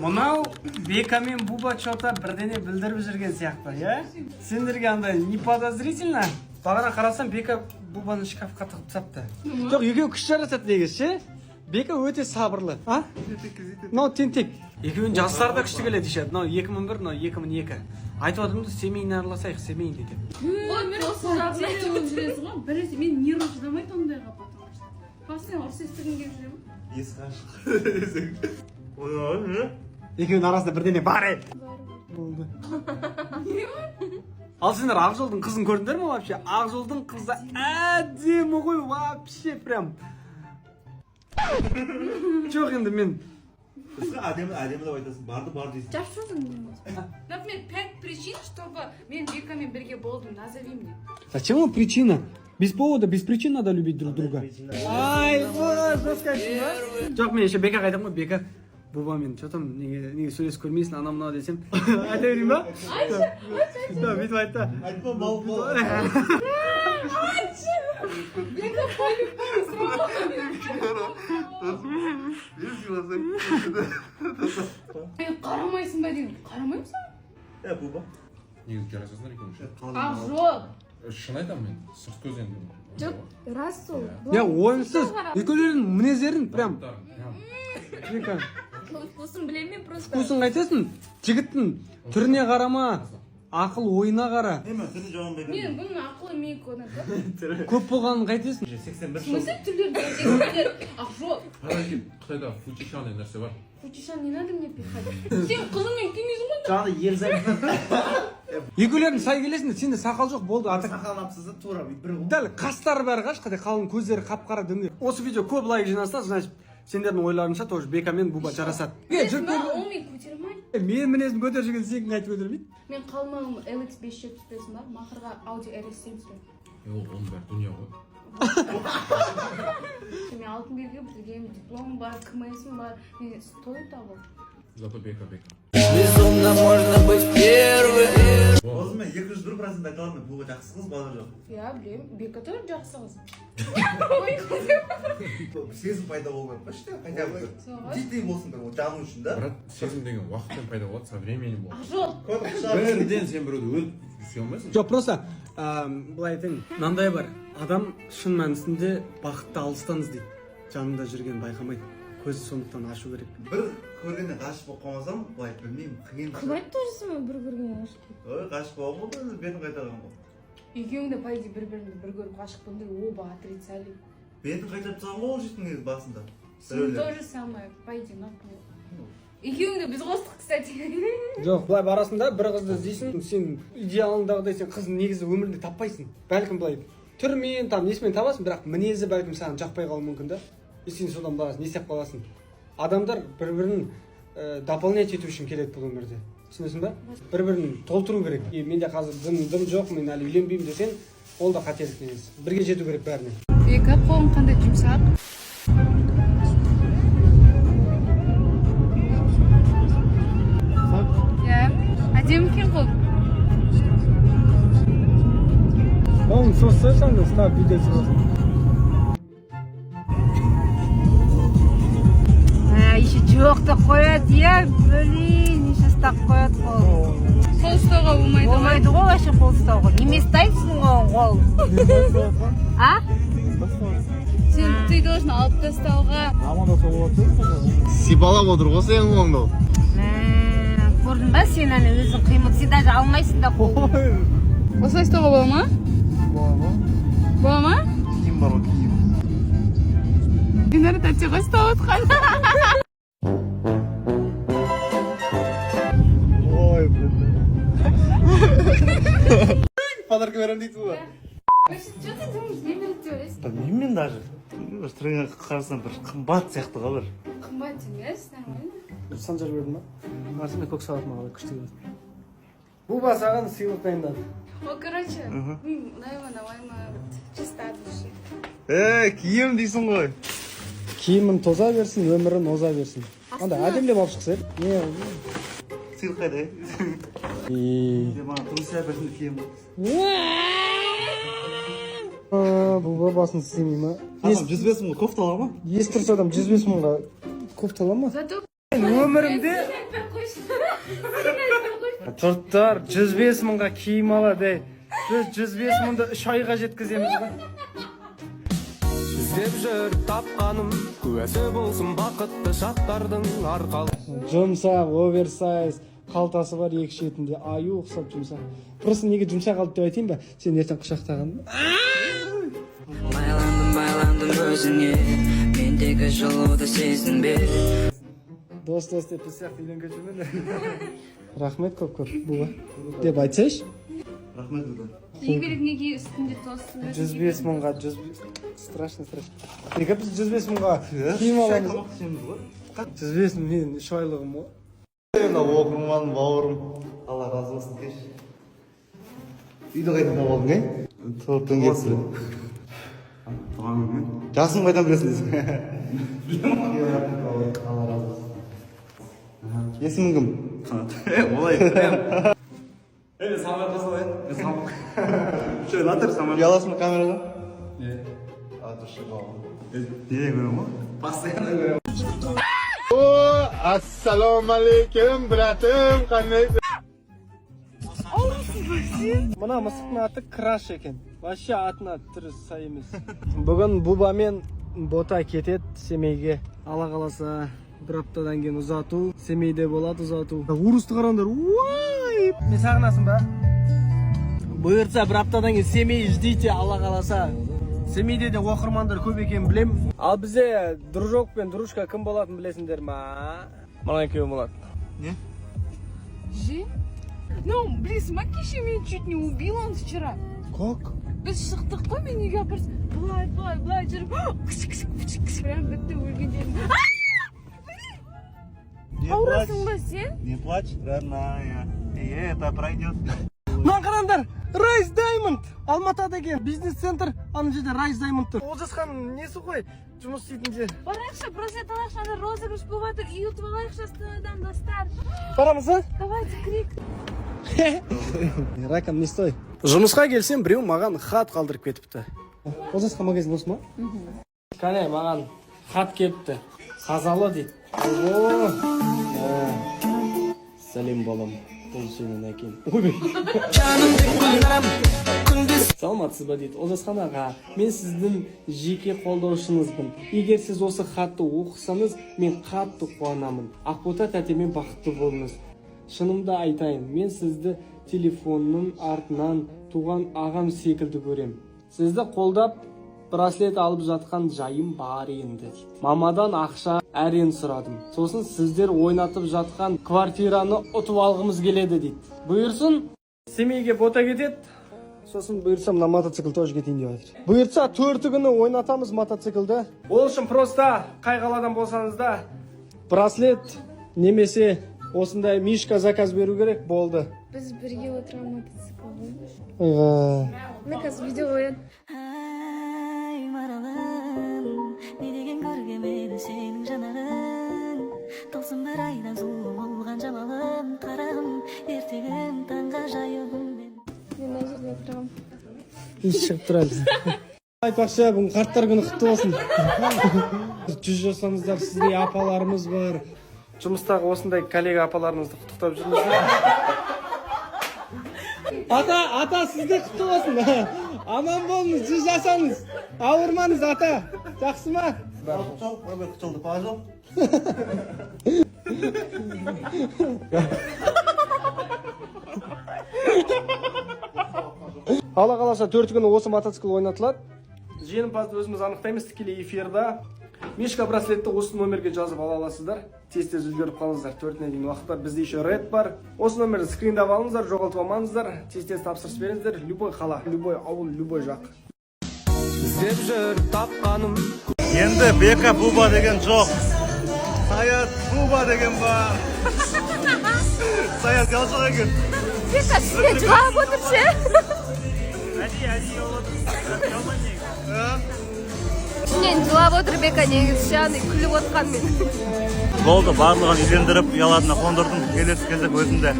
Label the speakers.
Speaker 1: Мынау Бека мен Буба что-то бірдене білдіріп жүрген сияқты, иә? Сендерге андай неподозрительно. Бағана қарасам Бека Бубаны шкафқа тығып тастапты. Жоқ, екеуі күш жарасады негізі, Бека өте сабырлы, а? Мынау тентек. Екеуін жастары да күшті келеді дешеді. Мынау 2001, мынау 2002. Айтып отырмын, семейін араласайық, семейін дейді.
Speaker 2: Мен осы жағдай өтіп жүресің ғой. Біресе мен нервім шыдамайды ондайға потом. Басына ұрыс естігім келіп жүремін.
Speaker 3: Есік ашық.
Speaker 1: Екеуінің арасында бірдене бар еді. Болды. Ал сендер Ақжолдың қызын көрдіңдер ме вообще? Ақжолдың қызы әдемі ғой, вообще прям. Жоқ енді мен.
Speaker 3: Әдемі деп айтасың, барды дейсің.
Speaker 2: Жапшылдың мен. Например, 5 причин, чтобы мен Бекамен бірге болдым, назови мне.
Speaker 1: Зачем вам причина? Без повода, без причин надо любить друг друга. Ай, жестко. Жоқ, мен еще Бекаға айтамын ғой, Бека. Бубамен, что там, неге сөйлесіп көрмейсің, анау мынау десем. Айта берейін ба? Айтшы. Бүйтіп айтта.
Speaker 3: Айтпа, мал.
Speaker 2: Айтшы. Бека по-любому сұрап. Қарамайсың ба деймін. Қарамаймын саған?
Speaker 3: Буба.
Speaker 4: Негізі жарасасыңдар екеуің.
Speaker 2: Ақжол.
Speaker 4: Шын айтамын мен, сырт көз енді.
Speaker 5: Жоқ, рас сол.
Speaker 1: Я ойынсыз. Екеулерінің мінездерін прям.
Speaker 5: Вкусын білемін мен просто.
Speaker 1: Вкусын қайтасың? Жігіттің түріне қарама, ақыл ойына қара.
Speaker 3: Мен түріне жауап беремін.
Speaker 2: Мен бұның ақылы мен көні.
Speaker 1: Көп болғанын қайтесің?
Speaker 3: 81
Speaker 2: Смысл түрлерді әдемілер? Ақжол.
Speaker 4: Қытайда фучишан деген нәрсе бар.
Speaker 2: Фучишан, не надо мне пихать. Сен қызыңмен келмейсің ғой?
Speaker 3: Жаңағы елзайымнан.
Speaker 1: Екеулерің сай келесіңдер, сенде сақал жоқ болды.
Speaker 3: Сақалын апсызды тура бір ғой.
Speaker 1: Дәл қастары бәрі қашқадай қалың, көздері қап-қара дөңгелек. Осы видео көп лайк жинаса, значит, сендердің ойларынша тоже Бека мен Буба жарасады.
Speaker 2: Онымен көтермай.
Speaker 1: Мен мінезім көтер жүрген сенің айтып көтермейді.
Speaker 2: Мен қалмағым LX575 бар, мақырға Audi RS7 сұрай.
Speaker 4: Ол оның бәрі дүния ғой.
Speaker 2: Мен алтын белгі бітіргенмін, дипломым бар, КМС'ім бар, мен стоит табыл.
Speaker 4: Зато Бека.
Speaker 6: Безумно можно быть первым.
Speaker 3: Осы мен 201% айта аламын, Буба жақсы қыз, бала жоқ.
Speaker 2: Я білем, Бека тоже жақсы қыз.
Speaker 3: Сезім пайда болмай ма, что хотя бы життей болсын бір жану үшін да.
Speaker 4: Брат, сезім деген уақытпен пайда болады, со временем болады.
Speaker 2: Ақжол.
Speaker 4: Бірден сен біреуді өліп сүйе алмайсың.
Speaker 1: Жоқ, просто былай айтайын, мынандай бар. Адам шын мәнісінде бақытты алыстан іздейді. Жанында жүрген байқамайды. Көзі сондықтан ашу керек.
Speaker 3: Бір көргенде ғашық болып қалмасам, былай білмеймін, қиын.
Speaker 5: Кім айтты өзі мен бір көрген ғашық?
Speaker 3: Ғашық болған ғой, бетін қайтарған ғой.
Speaker 2: Екеуің де по идее бір-біріңді бір көріп ғашық болдыңдар, оба отрицали.
Speaker 3: Бетін қайтарып тастаған ғой ол жеттің негізі басында.
Speaker 2: Сен тоже самое, по идее, например. Екеуің де біз қостық, кстати.
Speaker 1: Жоқ, былай барасында бір қызды іздейсің, сен идеалыңдағыдай сен қызды негізі өмірінде таппайсың. Бәлкім былай түрмен, там несімен табасың, бірақ мінезі бәлкім саған жақпай қалуы мүмкін да. И сен содан бағасың, не істеп қаласың. Адамдар бір-бірін дополнять ету үшін келеді бұл өмірде. Түсінесің ба? Бір-бірін толтыру керек. И менде қазір дым жоқ, мен әлі үйленбеймін десең, ол да қателік негізі. Бірге жету керек бәріне.
Speaker 2: Бека, қолың қандай жұмсақ? Иә, әдемі екен қол.
Speaker 1: Қолын созсайсаң да ұстап видеосы болсын.
Speaker 5: Еще жоқты қояды, я, блин, еще ұстап қояды қол.
Speaker 2: Қол ұстауға болмайды ғой.
Speaker 5: Болмайды ғой, вообще қол ұстауға. Неме ұстайсың ғой қол? А?
Speaker 2: Ты должен алып тастауға.
Speaker 3: Сипалап отыр ғой сен қолыңды.
Speaker 5: Көрдің ба сен әне өзің қимыл, сен даже алмайсың да қолды.
Speaker 2: Осылай ұстауға бола ма? Бола ма?
Speaker 3: Киім бар ғой, киім.
Speaker 2: Динара тәте ғой ұстап отқан.
Speaker 3: Ой, блин. Подарка беремін дейсің ба?
Speaker 2: Что ты думаешь, не беріп жүресің?
Speaker 3: Білмеймін даже. Түріңе қарасам бір қымбат сияқты ғой бір.
Speaker 2: Қымбат емес, нормально.
Speaker 1: Санжар бердің ба? Арсымен көк салат маған күшті келді. Буба саған сыйлық дайындады.
Speaker 2: О, короче, наверное, чисто от души.
Speaker 3: Киім дейсің ғой.
Speaker 1: Киімін тоза берсін, өмірін оза берсін. Анда әдемлеп алып шықса еді.
Speaker 3: Сыйлық қайда? Маған тұрмыс әперсінде киім ғой.
Speaker 1: Буба басын істемей ма?
Speaker 3: Адам 105 мың кофта ала ма?
Speaker 1: Ес тұрса адам 105 мыңға кофта ала ма?
Speaker 2: Зато
Speaker 1: Өмірімде жұрттар 105 мыңға киім алады. Біз 105 мыңды 3 айға жеткіземіз ба?
Speaker 7: іздеп жүр тапқаным куәсі болсын бақытты шақтардың арқалы.
Speaker 1: Жұмсақ, оверсайз, қалтасы бар екі шетінде, аю ұқсап жұмсақ. Просто неге жұмсақ алды деп айтайын ба? Сен ертең құшақтаған.
Speaker 6: Байландым өзіңе, мендегі жылуды сездің бе?
Speaker 1: Дос деп біз сияқты үйленген жүрмін. Рахмет көп буға деп айтсайшы.
Speaker 3: Рахмет Буга.
Speaker 2: игілік неге үстінде тосын
Speaker 1: 105 мыңға, страшно. Неге біз 105 мыңға киім аламыз? 105 мың мен 3 айлығым ғой.
Speaker 3: Оқырман, бауырым. Алла разы болсын кеш. Үйді қайдан тауып алдың, Тауыптан кетсін. Жасын қайдан білесің десің? Алла разы болсын. Есімің кім? Олай.
Speaker 4: Самар қызыл
Speaker 3: Şöyle atır Samar. Yalasın kameradan. Evet. Atır Nereye görüyorum o? Pastayana görüyorum.
Speaker 8: Assalomu alaykum bratim, qanday?
Speaker 1: Мына мысықтың аты Краш екен. Вообще атына түрі сай емес. Бүгін Буба мен Бота кетеді Семейге. Алла қаласа бір аптадан кейін ұзату. Семейде болады ұзату. Урысты қараңдар. Уай! Мен сағынасың ба? Бұйыртса бір аптадан кейін Семей ждите, Алла қаласа. Семейде де оқырмандар көп екенін білем. Ал бізде дружок пен дружка кім болатын білесіңдер ма? Мына екеуі болады.
Speaker 3: Не?
Speaker 2: Жи? Ну, блин, Макиши меня чуть не убил он вчера.
Speaker 1: Как?
Speaker 2: Біз шықтық қой, мен үйге апарсам, былай жүріп, кісік прям бітті өлгендерім. Аурасың ба сен?
Speaker 3: Не плачь, родная. Это пройдет.
Speaker 1: Мына қараңдар, Райс Даймонд Алматыда деген бизнес-центр, ана жерде Райс Даймонд тұр. Олжасхан несі ғой, жұмыс істейтін жер.
Speaker 2: Барайықшы, браслет алайықшы, ана розыгрыш болып жатыр, үй ұтып алайықшы астыдан достар.
Speaker 1: Барамыз, а?
Speaker 2: Давайте, крик.
Speaker 1: Ракам не стой. Жұмысқа келсем, біреу маған хат қалдырып кетіпті. Олжасхан магазин осы ма? Кәне, маған хат келіпті. Қазалы дейді. Сәлем балам. Бұл сенің әкең. Саламатсыз ба дейді. Олжасхан аға, мен сіздің жеке қолдаушыңызбын. Егер сіз осы хатты оқысаңыз, мен қатты қуанамын. Ақбота тәтемен бақытты болыңыз. Шынымды айтайын, мен сізді телефонның артынан туған ағам секілді көрем. Сізді қолдап браслет алып жатқан жайым бар енді дейді. Мамадан ақша әрен сұрадым. Сосын сіздер ойнатып жатқан квартираны ұтып алғымыз келеді дейді. Бұйырсын, Семейге Бота кетеді. Сосын бұйырса мына мотоцикл тоже кетейін деп жатыр. Бұйырса 4 күні ойнатамыз мотоциклді. Ол үшін просто қай қаладан болсаңыз да браслет немесе осындай мишка заказ беру керек болды.
Speaker 2: Біз бірге отырған мотоцикл ғой.
Speaker 1: Ойға.
Speaker 2: Мен қазір видео қояды.
Speaker 9: Ай, маралым, не деген көргемеді сенің жанарың. Тылсым бір айдан сұлу болған жамалым, қарағым, ертегім таңға жайығым мен.
Speaker 2: Мен мына жерде отырамын.
Speaker 1: Шығып тұрады. Айтпақшы, бүгін қарттар күні құтты болсын. 100 жасаңыздар, сізде апаларымыз бар. Жұмыстағы осындай коллега апаларыңызды құттықтап жүрміз. Ата, сізде құтты болсын. Аман болыңыз, 100 жасаңыз. Ауырмаңыз, ата. Жақсы ма?
Speaker 3: Құтылды, пажал.
Speaker 1: Алла қаласа 4 күні осы мотоцикл ойнатылады. Жеңімпазды өзіміз анықтаймыз тікелей эфирда. Мишка браслетті осы номерге жазып ала аласыздар. Тез үлгеріп қалыңыздар. 4-не дейін уақытта бізде еще ред бар. Осы номерді скриндап алыңыздар, жоғалтып алмаңыздар. Тез тапсырыс беріңіздер. Любой қала, любой ауыл, любой жақ.
Speaker 7: Іздеп жүр тапқаным
Speaker 3: Енді Бека Буба деген жоқ. Саят Буба деген бар. Саят ялшық екен.
Speaker 2: Бека, сізге жылап отыр ше? Ішінен жылап отыр Бека негізі ше, күліп отқан мен.
Speaker 3: Болды, барлығын үйлендіріп, ұяларына қондырдым. Келесі кезек өзінде.